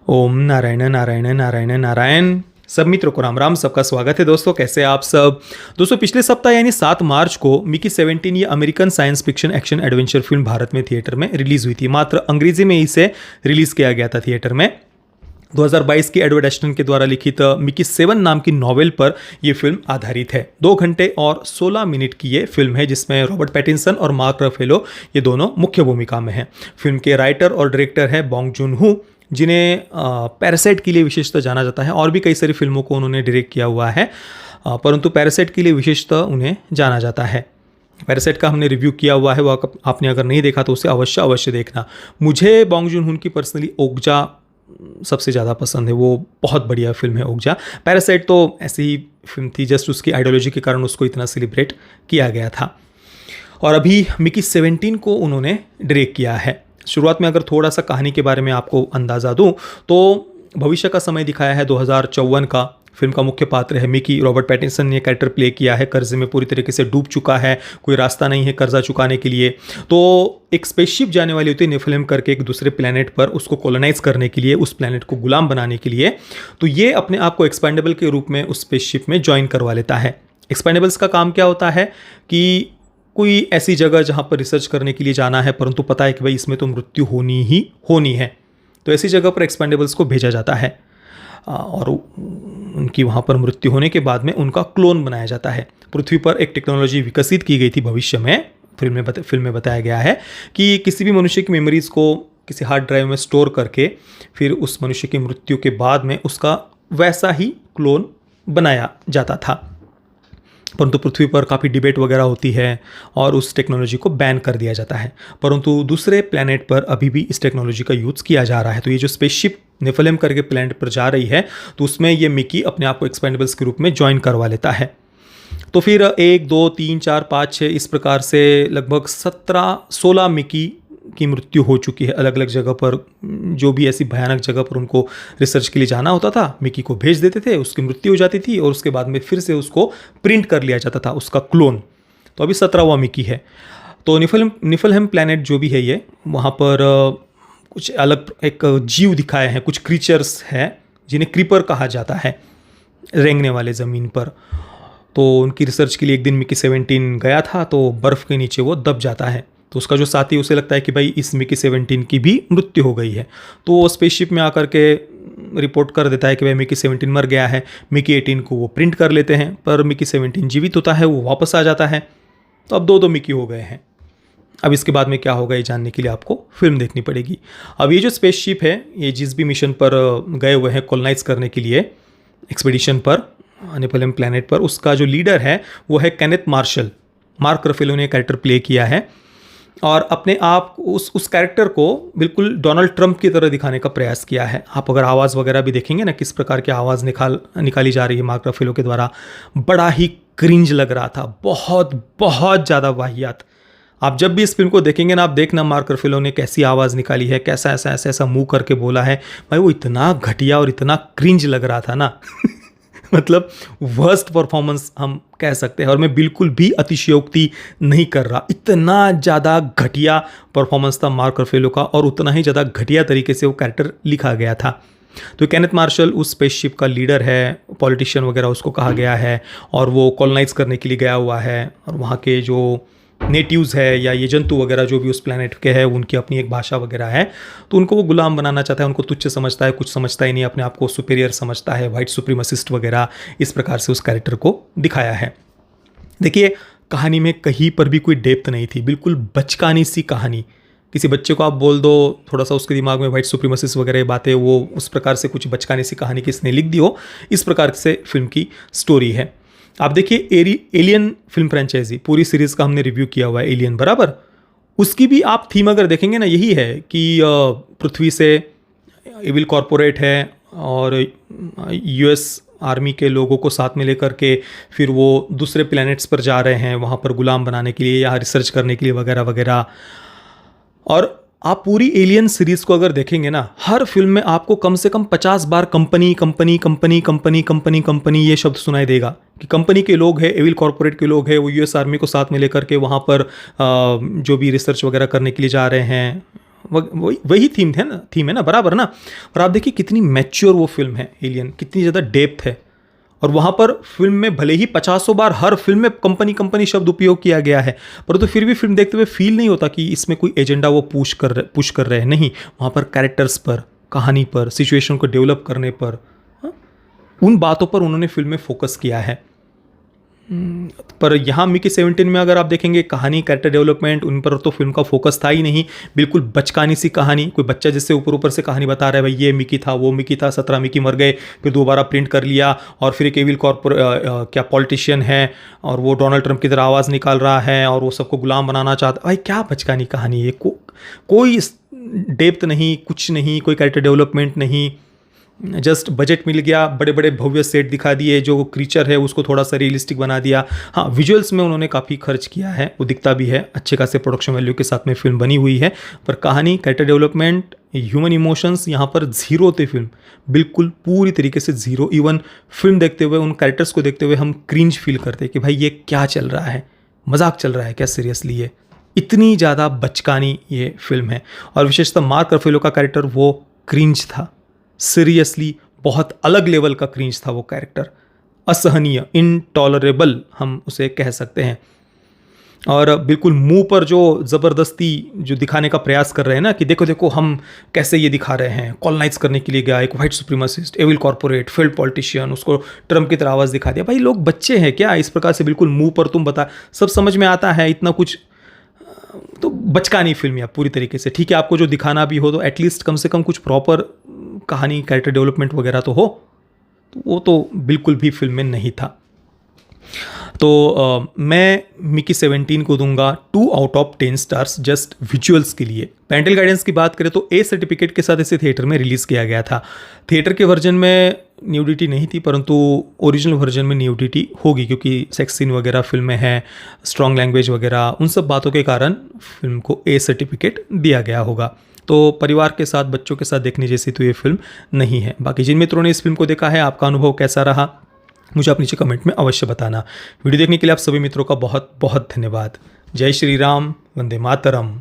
ओम नारायण नारायण नारायण नारायण। सब मित्रों को राम राम, सबका स्वागत है। दोस्तों कैसे आप सब। दोस्तों पिछले सप्ताह यानी 7 मार्च को मिकी 17 ये American science fiction action adventure film Bharat में थिएटर में रिलीज हुई थी। मात्र अंग्रेजी में इसे रिलीज किया गया था थिएटर में। 2022 की एडवर्ड एस्टन के द्वारा लिखित मिकी 7 नाम की नॉवेल पर यह फिल्म आधारित है। 2 घंटे और 16 मिनट की ये फिल्म है जिसमें रॉबर्ट पैटिंसन और मार्क रफेलो ये दोनों मुख्य भूमिका में हैं। फिल्म के राइटर और डायरेक्टर हैं बॉन्ग जून हो, जिन्हें पैरासाइट के लिए विशेषतः जाना जाता है और भी कई सारी फिल्मों को उन्होंने डायरेक्ट किया हुआ है, परंतु पैरासाइट के लिए विशेषतः उन्हें जाना जाता है। पैरासाइट का हमने रिव्यू किया हुआ है, वो आपने अगर नहीं देखा तो उसे अवश्य देखना। मुझे बॉन्ग जून हो की पर्सनली ओकजा सबसे ज़्यादा पसंद है, वो बहुत बढ़िया फिल्म है ओकजा। पैरासाइट तो ऐसी ही फिल्म थी, जस्ट उसकी आइडियोलॉजी के कारण उसको इतना सेलिब्रेट किया गया था। और अभी मिकी 17 को उन्होंने डायरेक्ट किया है। शुरुआत में अगर थोड़ा सा कहानी के बारे में आपको अंदाज़ा दूं तो भविष्य का समय दिखाया है 2054 का। फिल्म का मुख्य पात्र है मिकी। रॉबर्ट पैटिंसन ने कैरेक्टर प्ले किया है। कर्जे में पूरी तरीके से डूब चुका है, कोई रास्ता नहीं है कर्जा चुकाने के लिए। तो एक स्पेसशिप जाने वाली होती है नेफिलिम करके एक दूसरे प्लेनेट पर, उसको कॉलोनाइज करने के लिए, उस प्लेनेट को गुलाम बनाने के लिए। तो ये अपने आप को एक्सपेंडेबल के रूप में उस स्पेसशिप में ज्वाइन करवा लेता है। एक्सपेंडेबल्स का काम क्या होता है कि कोई ऐसी जगह जहाँ पर रिसर्च करने के लिए जाना है, परंतु पता है कि भाई इसमें तो मृत्यु होनी ही होनी है, तो ऐसी जगह पर एक्सपेंडेबल्स को भेजा जाता है और उनकी वहाँ पर मृत्यु होने के बाद में उनका क्लोन बनाया जाता है। पृथ्वी पर एक टेक्नोलॉजी विकसित की गई थी भविष्य में। फिल्म में बताया गया है कि किसी भी मनुष्य की मेमोरीज़ को किसी हार्ड ड्राइव में स्टोर करके फिर उस मनुष्य की मृत्यु के बाद में उसका वैसा ही क्लोन बनाया जाता था। परंतु पृथ्वी पर काफ़ी डिबेट वगैरह होती है और उस टेक्नोलॉजी को बैन कर दिया जाता है, परंतु दूसरे प्लैनेट पर अभी भी इस टेक्नोलॉजी का यूज़ किया जा रहा है। तो ये जो स्पेसशिप नेफिलिम करके प्लैनेट पर जा रही है, तो उसमें ये मिकी अपने आप को एक्सपेंडेबल्स के रूप में ज्वाइन करवा लेता है। तो फिर 1 2 3 4 5 6 इस प्रकार से लगभग 17-16 मिकी की मृत्यु हो चुकी है अलग अलग जगह पर। जो भी ऐसी भयानक जगह पर उनको रिसर्च के लिए जाना होता था, मिकी को भेज देते थे, उसकी मृत्यु हो जाती थी और उसके बाद में फिर से उसको प्रिंट कर लिया जाता था, उसका क्लोन। तो अभी 17वां मिकी है। तो निफलहेम प्लैनेट जो भी है ये, वहाँ पर कुछ अलग एक जीव दिखाए हैं, कुछ क्रीचर्स हैं जिन्हें क्रीपर कहा जाता है, रेंगने वाले ज़मीन पर। तो उनकी रिसर्च के लिए एक दिन मिकी 17 गया था, तो बर्फ़ के नीचे वो दब जाता है। तो उसका जो साथी, उसे लगता है कि भाई इस मिकी 17 की भी मृत्यु हो गई है। तो वो स्पेसशिप में आकर के रिपोर्ट कर देता है कि भाई मिकी 17 मर गया है। मिकी 18 को वो प्रिंट कर लेते हैं, पर मिकी 17 जीवित होता है, वो वापस आ जाता है। तो अब दो मिकी हो गए हैं। अब इसके बाद में क्या होगा ये जानने के लिए आपको फिल्म देखनी पड़ेगी। अब ये जो स्पेसशिप है, ये जिस भी मिशन पर गए हुए हैं कॉलोनाइज करने के लिए, एक्सपीडिशन पर नेफिलिम प्लैनेट पर, उसका जो लीडर है वो है केनेथ मार्शल। मार्क रफेलो ने कैरेक्टर प्ले किया है और अपने आप उस कैरेक्टर को बिल्कुल डोनाल्ड ट्रंप की तरह दिखाने का प्रयास किया है। आप अगर आवाज़ वगैरह भी देखेंगे ना, किस प्रकार की आवाज़ निकाली जा रही है मार्क रफेलो के द्वारा, बड़ा ही क्रिंज लग रहा था, बहुत बहुत ज़्यादा वाहियात। आप जब भी इस फिल्म को देखेंगे ना, आप देखना मार्क रफेलो ने कैसी आवाज़ निकाली है, कैसा ऐसा मुँह करके बोला है, भाई वो इतना घटिया और इतना क्रिंज लग रहा था ना मतलब वर्स्ट परफॉर्मेंस हम कह सकते हैं। और मैं बिल्कुल भी अतिशयोक्ति नहीं कर रहा, इतना ज़्यादा घटिया परफॉर्मेंस था मार्क रफेलो का और उतना ही ज़्यादा घटिया तरीके से वो कैरेक्टर लिखा गया था। तो केनेथ मार्शल उस स्पेसशिप का लीडर है, पॉलिटिशियन वगैरह उसको कहा गया है, और वो कॉलोनाइज करने के लिए गया हुआ है। और वहाँ के जो नेटिव्स है या ये जंतु वगैरह जो भी उस प्लैनेट के हैं, उनकी अपनी एक भाषा वगैरह है, तो उनको वो गुलाम बनाना चाहता है। उनको तुच्छ समझता है, कुछ समझता ही नहीं, अपने आप को सुपीरियर समझता है, वाइट सुप्रीमसिस्ट वगैरह। इस प्रकार से उस कैरेक्टर को दिखाया है। देखिए, कहानी में कहीं पर भी कोई डेप्थ नहीं थी, बिल्कुल बचकानी सी कहानी। किसी बच्चे को आप बोल दो थोड़ा सा, उसके दिमाग में वाइट सुप्रीमसिस्ट वगैरह बातें, वो उस प्रकार से कुछ बचकानी सी कहानी किसने लिख दी हो, इस प्रकार से फिल्म की स्टोरी है। आप देखिए, एलियन फिल्म फ्रेंचाइजी, पूरी सीरीज़ का हमने रिव्यू किया हुआ है एलियन, बराबर। उसकी भी आप थीम अगर देखेंगे ना, यही है कि पृथ्वी से एविल कॉरपोरेट है और यूएस आर्मी के लोगों को साथ में लेकर के फिर वो दूसरे प्लैनेट्स पर जा रहे हैं, वहाँ पर गुलाम बनाने के लिए या रिसर्च करने के लिए वगैरह वगैरह। और आप पूरी एलियन सीरीज को अगर देखेंगे ना, हर फिल्म में आपको कम से कम 50 बार company company company company company company ये शब्द सुनाई देगा कि कंपनी के लोग हैं, एविल कॉरपोरेट के लोग हैं, वो यूएस आर्मी को साथ में लेकर के वहाँ पर जो भी रिसर्च वगैरह करने के लिए जा रहे हैं, वही थीम है ना बराबर ना। पर आप देखिए कितनी मैच्योर वो फिल्म है एलियन, कितनी ज़्यादा डेप्थ है। और वहाँ पर फिल्म में भले ही 50 बार हर फिल्म में कंपनी शब्द उपयोग किया गया है, परंतु फिर भी फिल्म देखते हुए फील नहीं होता कि इसमें कोई एजेंडा वो पुश कर रहे हैं। नहीं, वहाँ पर कैरेक्टर्स पर, कहानी पर, सिचुएशन को डेवलप करने पर, उन बातों पर उन्होंने फिल्म में फोकस किया है। पर यहाँ मिकी 17 में अगर आप देखेंगे कहानी, कैरेक्टर डेवलपमेंट, उन पर तो फिल्म का फोकस था ही नहीं। बिल्कुल बचकानी सी कहानी, कोई बच्चा जिससे ऊपर से कहानी बता रहा है, भाई ये मिकी था, वो मिकी था, 17 मिकी मर गए, फिर दोबारा प्रिंट कर लिया, और फिर एक एविल क्या पॉलिटिशियन है और वो डोनाल्ड ट्रंप की तरह आवाज़ निकाल रहा है और वो सबको गुलाम बनाना चाहता। भाई क्या बचकानी कहानी है, कोई डेप्थ नहीं, कुछ नहीं, कोई कैरेक्टर डेवलपमेंट नहीं। जस्ट बजट मिल गया, बड़े बड़े भव्य सेट दिखा दिए, जो क्रीचर है उसको थोड़ा सा रियलिस्टिक बना दिया। हाँ, विजुअल्स में उन्होंने काफ़ी खर्च किया है, वो दिखता भी है, अच्छे खासे प्रोडक्शन वैल्यू के साथ में फिल्म बनी हुई है। पर कहानी, कैरेक्टर डेवलपमेंट, ह्यूमन इमोशंस यहाँ पर जीरो थे। फिल्म बिल्कुल पूरी तरीके से जीरो। इवन फिल्म देखते हुए, उन कैरेक्टर्स को देखते हुए हम क्रिंज फील करते कि भाई ये क्या चल रहा है, मजाक चल रहा है क्या, सीरियसली ये इतनी ज़्यादा बचकानी ये फिल्म है। और विशेषतः मार्क रफेलो का कैरेक्टर वो क्रिंज था, सीरियसली बहुत अलग लेवल का क्रिंज था वो कैरेक्टर, असहनीय, इनटॉलरेबल हम उसे कह सकते हैं। और बिल्कुल मुंह पर जो ज़बरदस्ती जो दिखाने का प्रयास कर रहे हैं ना कि देखो देखो हम कैसे ये दिखा रहे हैं, कॉलोनाइज करने के लिए गया एक white supremacist, evil corporate, failed politician, उसको ट्रम्प की तरह आवाज़ दिखा दिया। भाई लोग बच्चे हैं क्या, इस प्रकार से बिल्कुल मुंह पर तुम बता, सब समझ में आता है, इतना कुछ तो बचकानी फिल्म या पूरी तरीके से। ठीक है, आपको जो दिखाना भी हो तो एटलीस्ट कम से कम कुछ प्रॉपर कहानी, कैरेक्टर डेवलपमेंट वगैरह तो हो। तो वो तो बिल्कुल भी फिल्म में नहीं था। तो मैं मिकी 17 को दूंगा 2 out of 10 stars just visuals के लिए। पेरेंटल गाइडेंस की बात करें तो ए सर्टिफिकेट के साथ इसे थिएटर में रिलीज़ किया गया था। थिएटर के वर्जन में न्यूडिटी नहीं थी, परंतु ओरिजिनल वर्जन में न्यूडिटी होगी, क्योंकि सेक्स सीन वगैरह फिल्म में है, स्ट्रॉन्ग लैंग्वेज वगैरह, उन सब बातों के कारण फिल्म को ए सर्टिफिकेट दिया गया होगा। तो परिवार के साथ, बच्चों के साथ देखने जैसी तो ये फिल्म नहीं है। बाकी जिन मित्रों ने इस फिल्म को देखा है, आपका अनुभव कैसा रहा, मुझे आप नीचे कमेंट में अवश्य बताना। वीडियो देखने के लिए आप सभी मित्रों का बहुत बहुत धन्यवाद। जय श्री राम, वंदे मातरम।